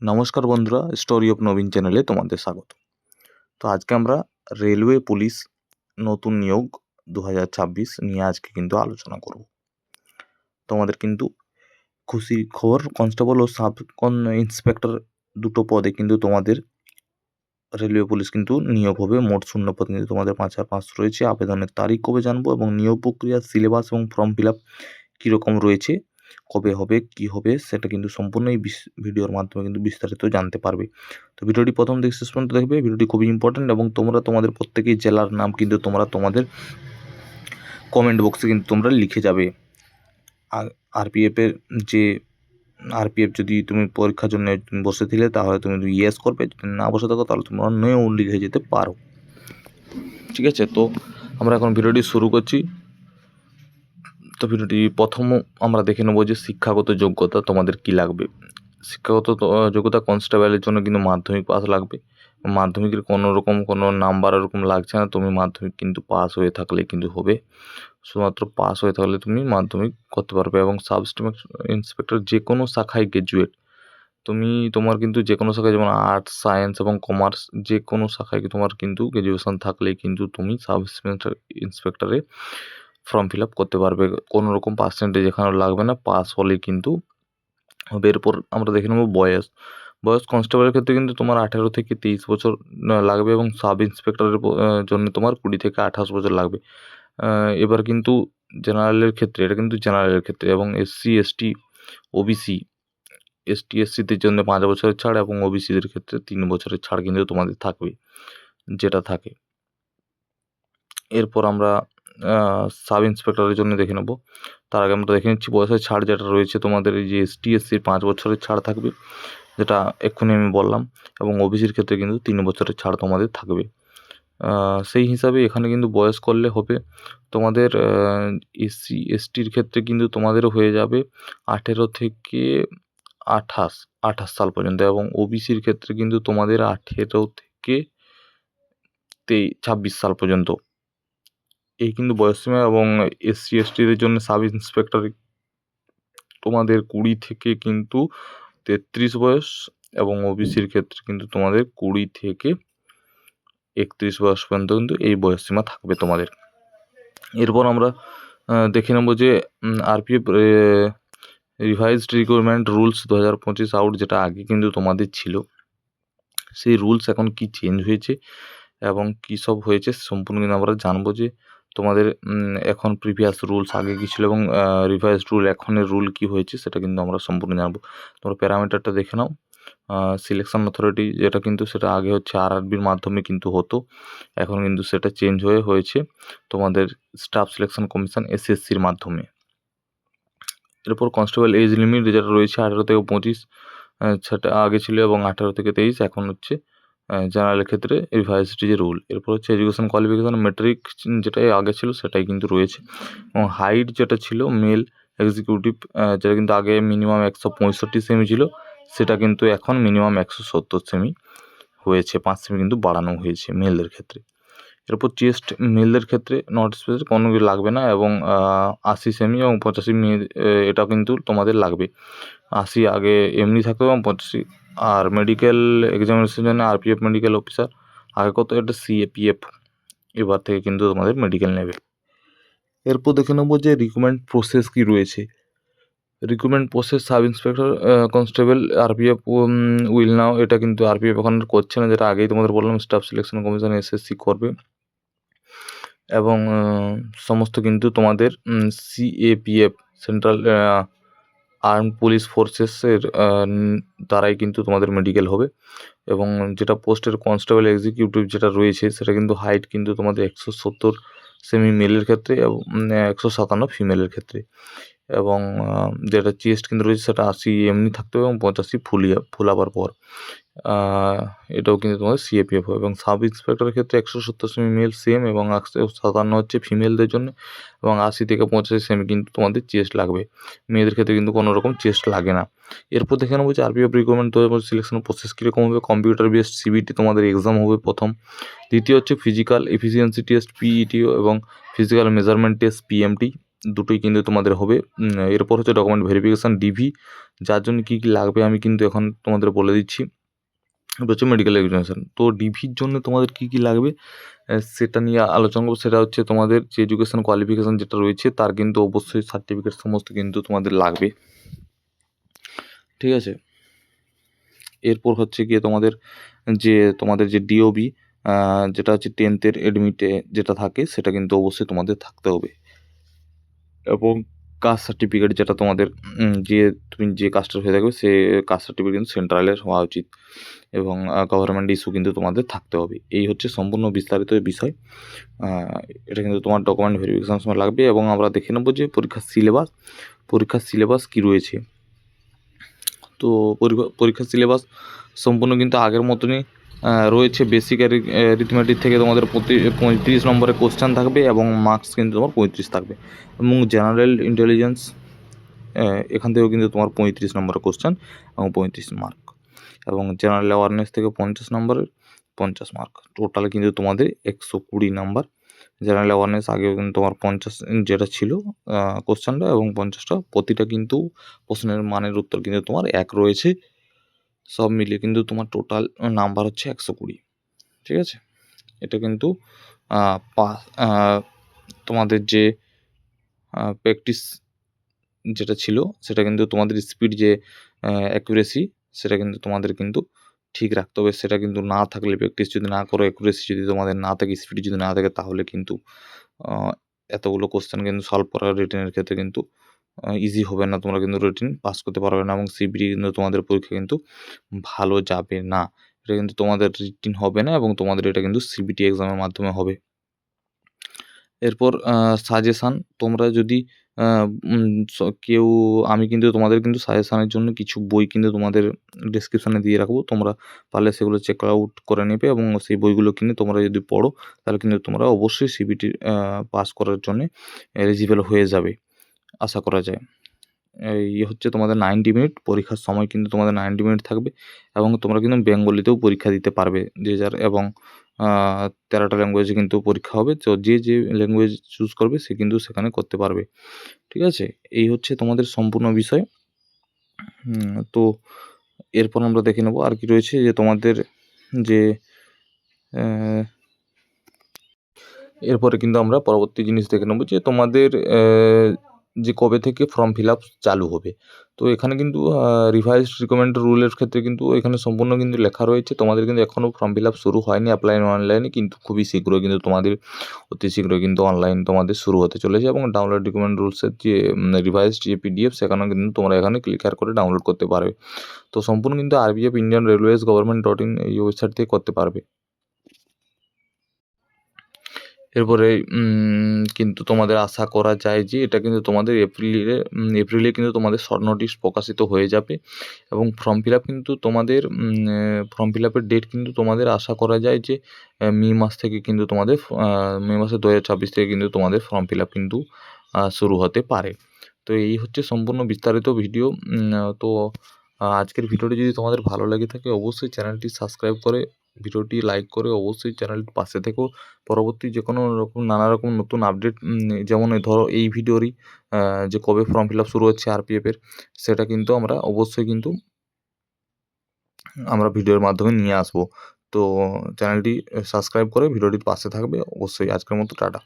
নমস্কার বন্ধুরা, story of নবীন চ্যানেলে তোমাদের স্বাগত। তো আজকে আমরা রেলওয়ে পুলিশ নতুন নিয়োগ 2026 নিয়ে আজকে কিন্তু আলোচনা করব। তোমাদের কিন্তু খুশির খবর, কনস্টেবল ও সাব ইন্সপেক্টর দুটো পদে কিন্তু তোমাদের রেলওয়ে পুলিশ কিন্তু নিয়োগ হবে। মোট শূন্য পদ কিন্তু তোমাদের 5,500 রয়েছে। আবেদনের তারিখ কবে জানবো এবং নিয়োগ প্রক্রিয়া, সিলেবাস এবং ফর্ম ফিল আপ কীরকম রয়েছে, কবে হবে, কি হবে, সেটা কিন্তু সম্পূর্ণ এই ভিডিওর মাধ্যমে কিন্তু বিস্তারিত জানতে পারবে। তো ভিডিওটি প্রথম থেকে শেষ পর্যন্ত দেখবে। ভিডিওটি খুবই ইম্পর্টেন্ট এবং তোমরা তোমাদের প্রত্যেকেই জেলার নাম কিন্তু তোমরা তোমাদের কমেন্ট বক্সে কিন্তু তোমরা লিখে যাবে। আর আরপিএফের যে আরপিএফ যদি তুমি পরীক্ষার জন্য বসেছিলে তাহলে তুমি ইয়েস করবে, যদি না বসে থাকো তাহলে তোমরা নও লিখে যেতে পারো। ঠিক আছে, তো আমরা এখন ভিডিওটি শুরু করছি। তো ভিডিওটি প্রথম আমরা দেখে নেবো যে শিক্ষাগত যোগ্যতা তোমাদের কি লাগবে। শিক্ষাগত যোগ্যতা কনস্টেবলের জন্য কিন্তু মাধ্যমিক পাস লাগবে। মাধ্যমিকের কোনো নাম্বার এরকম লাগছে না, তুমি মাধ্যমিক কিন্তু পাস হয়ে থাকলে কিন্তু হবে। শুধুমাত্র পাস হয়ে থাকলে তুমি মাধ্যমিক করতে পারবে। এবং সাব ইন্সপেক্টর যে কোনো শাখায় গ্র্যাজুয়েট, তোমার কিন্তু যে কোনো শাখায়, যেমন আর্টস, সায়েন্স এবং কমার্স, যে কোনো শাখায় তোমার কিন্তু গ্র্যাজুয়েশন থাকলেই কিন্তু তুমি সাব ইন্সপেক্টরে ফর্ম ফিল আপ করতে পারবে। কোনো রকম পার্সেন্টেজ এখানে লাগবে না, পাস হলে কিন্তু হবে। এরপর আমরা দেখে নেব বয়স। কনস্টেবলের ক্ষেত্রে কিন্তু তোমার 18 থেকে 23 বছর লাগবে এবং সাব ইন্সপেক্টরের জন্য তোমার 20 থেকে 28 বছর লাগবে। এবার কিন্তু জেনারেলের ক্ষেত্রে, এটা কিন্তু জেনারেলের ক্ষেত্রে, এবং এসসি, এসটি, ওবিসি, এসসিদের জন্য 5 বছরের ছাড় এবং ওবিসিদের ক্ষেত্রে 3 বছরের ছাড় কিন্তু তোমাদের থাকবে, যেটা থাকে। এরপর আমরা সাব ইন্সপেক্টরের জন্য দেখে নেব। তার আগে আমরা দেখে নিচ্ছি বয়সের ছাড় যেটা রয়েছে তোমাদের। এই যে এসটি, এসসির 5 বছরের ছাড় থাকবে, যেটা এক্ষুনি আমি বললাম, এবং ওবিসির ক্ষেত্রে কিন্তু 3 বছরের ছাড় তোমাদের থাকবে। সেই হিসাবে এখানে কিন্তু বয়স করলে হবে তোমাদের এসসি, এসটির ক্ষেত্রে কিন্তু তোমাদেরও হয়ে যাবে 18 থেকে 28 সাল পর্যন্ত, এবং ওবিসির ক্ষেত্রে কিন্তু তোমাদের 18 থেকে 26 সাল পর্যন্ত এই কিন্তু বয়সসীমা। এবং এসসি, এসটিদের জন্য সাব ইন্সপেক্টর তোমাদের 20 থেকে কিন্তু 33 বয়স, এবং ওবিসির ক্ষেত্রে কিন্তু তোমাদের 20 থেকে 31 বয়স পর্যন্ত কিন্তু এই বয়সসীমা থাকবে তোমাদের। এরপর আমরা দেখে নেব যে RPF revised recruitment rules 2025 out, যেটা আগে কিন্তু তোমাদের ছিল, সেই রুলস এখন কি চেঞ্জ হয়েছে এবং কী সব হয়েছে সম্পূর্ণ কিন্তু আমরা জানবো। যে তোমাদের এখন প্রিভিয়াস রুলস আগে কী ছিল এবং রিভাইজড রুল এখনের রুল কী হয়েছে সেটা কিন্তু আমরা সম্পূর্ণ জানবো। তোমরা প্যারামিটারটা দেখে নাও। সিলেকশন অথরিটি, যেটা কিন্তু সেটা আগে হচ্ছে আরআরবির মাধ্যমে কিন্তু হতো, এখন কিন্তু সেটা চেঞ্জ হয়েছে তোমাদের স্টাফ সিলেকশন কমিশন এসএসসির মাধ্যমে। এরপর কনস্টেবল এজ লিমিট যেটা রয়েছে 18 থেকে 25, সেটা আগে ছিল, এবং 18 থেকে 23 এখন হচ্ছে জেনারেলের ক্ষেত্রে রিভাইজড যে রুল। এরপর হচ্ছে এডুকেশন কোয়ালিফিকেশন, মেট্রিক যেটাই আগে ছিল সেটাই কিন্তু রয়েছে। এবং হাইট যেটা ছিল মেল এক্সিকিউটিভ, যেটা কিন্তু আগে মিনিমাম 165 সেমি ছিল, সেটা কিন্তু এখন মিনিমাম 170 সেমি হয়েছে, 5 সেমি কিন্তু বাড়ানো হয়েছে মেলদের ক্ষেত্রে। এরপর চেস্ট মেলদের ক্ষেত্রে নট স্পেস কোনো লাগবে না, এবং 80 সেমি এবং 85 এটা কিন্তু তোমাদের লাগবে। 80 আগে এমনি থাকতো এবং 85। আর মেডিকেল এক্সামিনেশনের জন্য আরপিএফ মেডিকেল অফিসার, আগে কত এটা সিএপিএফ, এবার থেকে কিন্তু তোমাদের মেডিকেল নেবে। এরপর দেখে নেবো যে রিক্রুটমেন্ট প্রসেস কী রয়েছে। Recruitment process sub inspector constable RPF will now, এটা কিন্তু আরপিএফ এখন করছে না, যেটা আগেই তোমাদের বললাম স্টাফ সিলেকশন কমিশন এসএসসি করবে। এবং সমস্ত কিন্তু তোমাদের সিএপিএফ সেন্ট্রাল আর্ম পুলিশ ফোর্সেসের দ্বারাই কিন্তু তোমাদের মেডিকেল হবে। এবং যেটা পোস্টের কনস্টেবল এক্সিকিউটিভ যেটা রয়েছে সেটা কিন্তু হাইট কিন্তু তোমাদের 170 সেমি মেলের ক্ষেত্রে এবং 157 ফিমেলের ক্ষেত্রে, এবং যেটা চেস্ট কিন্তু রয়েছে সেটা 80 এমনি থাকতে হবে এবং 85 ফুলাবার পর, এটাও কিন্তু তোমাদের সিএপিএফ হবে। এবং সাব ইন্সপেক্টরের ক্ষেত্রে 170 সেমি মেল সেম, এবং 157 হচ্ছে ফিমেলদের জন্য, এবং 80 থেকে 85 সেমি কিন্তু তোমাদের চেস্ট লাগবে। মেয়েদের ক্ষেত্রে কিন্তু কোনো রকম চেস্ট লাগে না। এরপর দেখে নেবো যে আরপিএফ রিক্রুটমেন্ট সিলেকশন প্রসেস কীরকম হবে। কম্পিউটার বেসড সিবিটি তোমাদের এক্সাম হবে প্রথম। দ্বিতীয় হচ্ছে ফিজিক্যাল এফিসিয়েন্সি টেস্ট পিইটি এবং ফিজিক্যাল মেজারমেন্ট টেস্ট পিএমটি, দুটোই কিন্তু তোমাদের হবে। এরপর হচ্ছে ডকুমেন্ট ভেরিফিকেশান ডিভি, যার জন্য কী কী লাগবে আমি কিন্তু এখন তোমাদের বলে দিচ্ছি। এটা হচ্ছে মেডিকেল এক্সামিনেশান। তো ডিভির জন্য তোমাদের কী কী লাগবে সেটা নিয়ে আলোচনা করবো। সেটা হচ্ছে তোমাদের যে এডুকেশান কোয়ালিফিকেশান যেটা রয়েছে তার কিন্তু অবশ্যই সার্টিফিকেট সমস্ত কিন্তু তোমাদের লাগবে, ঠিক আছে। এরপর হচ্ছে গিয়ে তোমাদের যে ডিওবি যেটা হচ্ছে 10th এডমিটে যেটা থাকে সেটা কিন্তু অবশ্যই তোমাদের থাকতে হবে, এবং কাস্ট সার্টিফিকেট যেটা তোমাদের তুমি যে কাস্টের হয়ে থাকবে সে কাস্ট সার্টিফিকেট কিন্তু সেন্ট্রালের হওয়া উচিত, এবং গভর্নমেন্ট ইস্যু কিন্তু তোমাদের থাকতে হবে। এই হচ্ছে সম্পূর্ণ বিস্তারিত বিষয়। এটা কিন্তু তোমার ডকুমেন্ট ভেরিফিকেশান সময় লাগবে। এবং আমরা দেখে নেবো যে পরীক্ষার সিলেবাস কী রয়েছে। তো পরীক্ষার সিলেবাস সম্পূর্ণ কিন্তু আগের মতনই রয়েছে। বেসিক অ্যারিথমেটিক থেকে তোমাদের 35 নম্বরের কোশ্চেন থাকবে, এবং মার্কস কিন্তু তোমার 35 থাকবে, এবং জেনারেল ইন্টেলিজেন্স এখান থেকেও কিন্তু তোমার 35 নম্বরের কোশ্চেন এবং 35 মার্ক, এবং জেনারেল অ্যাওয়ারনেস থেকে 50 নম্বরের 50 মার্ক। টোটাল কিন্তু তোমাদের 120 নাম্বার। জেনারেল অ্যাওয়ারনেস আগেও কিন্তু তোমার 50 যেটা ছিল কোশ্চেনটা, এবং 50টা প্রতিটা কিন্তু প্রশ্নের মানের উত্তর কিন্তু তোমার এক রয়েছে। সব মিলিয়ে কিন্তু তোমার টোটাল নাম্বার হচ্ছে 120, ঠিক আছে। এটা কিন্তু তোমাদের যে প্র্যাকটিস যেটা ছিল সেটা কিন্তু তোমাদের স্পিড যে অ্যাকুরেসি সেটা কিন্তু তোমাদের কিন্তু ঠিক রাখতে হবে। সেটা কিন্তু না থাকলে, প্র্যাকটিস যদি না করো, অ্যাকুরেসি যদি তোমাদের না থাকে, স্পিড যদি না থাকে, তাহলে কিন্তু এতগুলো কোশ্চেন কিন্তু সলভ করা রিটেনের ক্ষেত্রে কিন্তু ইজি হবে না। তোমরা কিন্তু রিটেন পাস করতে পারবে না, এবং সিবিটি কিন্তু তোমাদের পরীক্ষা কিন্তু ভালো যাবে না। এটা কিন্তু তোমাদের রিটেন হবে না, এবং তোমাদের এটা কিন্তু সিবিটি এক্সামের মাধ্যমে হবে। এরপর সাজেশান, তোমরা যদি কেউ, আমি কিন্তু তোমাদের কিন্তু সাজেশানের জন্য কিছু বই কিন্তু তোমাদের ডেসক্রিপশানে দিয়ে রাখবো। তোমরা পারলে সেগুলো চেক আউট করে নেবে, এবং সেই বইগুলো কিনে তোমরা যদি পড়ো তাহলে কিন্তু তোমরা অবশ্যই সিবিটি পাস করার জন্যে এলিজিবল হয়ে যাবে, আশা করা যায়। এই হচ্ছে তোমাদের 90 মিনিট পরীক্ষার সময় কিন্তু তোমাদের 90 মিনিট থাকবে, এবং তোমরা কিন্তু বেঙ্গলিতেও পরীক্ষা দিতে পারবে যে যার, এবং 13টা ল্যাঙ্গুয়েজে কিন্তু পরীক্ষা হবে। তো যে ল্যাঙ্গুয়েজ চুজ করবে সে কিন্তু সেখানে করতে পারবে, ঠিক আছে। এই হচ্ছে তোমাদের সম্পূর্ণ বিষয়। তো এরপর আমরা দেখে নেবো আর কি রয়েছে, যে তোমাদের যে এরপরে কিন্তু আমরা পরবর্তী জিনিস দেখে নেবো যে তোমাদের যে কবে থেকে ফর্ম ফিল আপ চালু হবে। তো এখানে কিন্তু রিভাইজড রিকমেন্ডেড রুলের ক্ষেত্রে কিন্তু এখানে সম্পূর্ণ কিন্তু লেখা রয়েছে, তোমাদের কিন্তু এখনও ফর্ম ফিল আপ শুরু হয়নি অ্যাপ্লাই অনলাইনে, কিন্তু খুবই শীঘ্রই কিন্তু তোমাদের অতি শীঘ্রই কিন্তু অনলাইন তোমাদের শুরু হতে চলেছে। এবং ডাউনলোড রিকমেন্ড রুলসের যে রিভাইজড যে পিডিএফ সেখানেও কিন্তু তোমরা এখানে ক্লিক করে ডাউনলোড করতে পারবে। তো সম্পূর্ণ কিন্তু RBF ইন্ডিয়ান রেলওয়েজ গভর্নমেন্ট.in এই ওয়েবসাইট থেকে করতে পারবে। এরপরে কিন্তু তোমাদের আশা করা যায় যে এটা কিন্তু তোমাদের এপ্রিলে কিন্তু তোমাদের শর্ট নোটিশ প্রকাশিত হয়ে যাবে, এবং ফর্ম ফিল আপ কিন্তু তোমাদের ফর্ম ফিল আপের ডেট কিন্তু তোমাদের আশা করা যায় যে মে মাস থেকে কিন্তু তোমাদের মে মাসের 2026 থেকে কিন্তু তোমাদের ফর্ম ফিল আপ কিন্তু শুরু হতে পারে। তো এই হচ্ছে সম্পূর্ণ বিস্তারিত ভিডিও। তো আজকের ভিডিওটি যদি তোমাদের ভালো লেগে থাকে অবশ্যই চ্যানেলটি সাবস্ক্রাইব করে, ভিডিওটি লাইক করে অবশ্যই চ্যানেলটির পাশে থেকো। পরবর্তী যে কোনো রকম নানা রকম নতুন আপডেট, যেমন ধরো এই ভিডিওরই যে কবে ফর্ম ফিল আপ শুরু হচ্ছে RPF-এর, সেটা কিন্তু আমরা অবশ্যই কিন্তু আমরা ভিডিওর মাধ্যমে নিয়ে আসবো। তো চ্যানেলটি সাবস্ক্রাইব করে ভিডিওটির পাশে থাকবে অবশ্যই। আজকের মতো টাটা।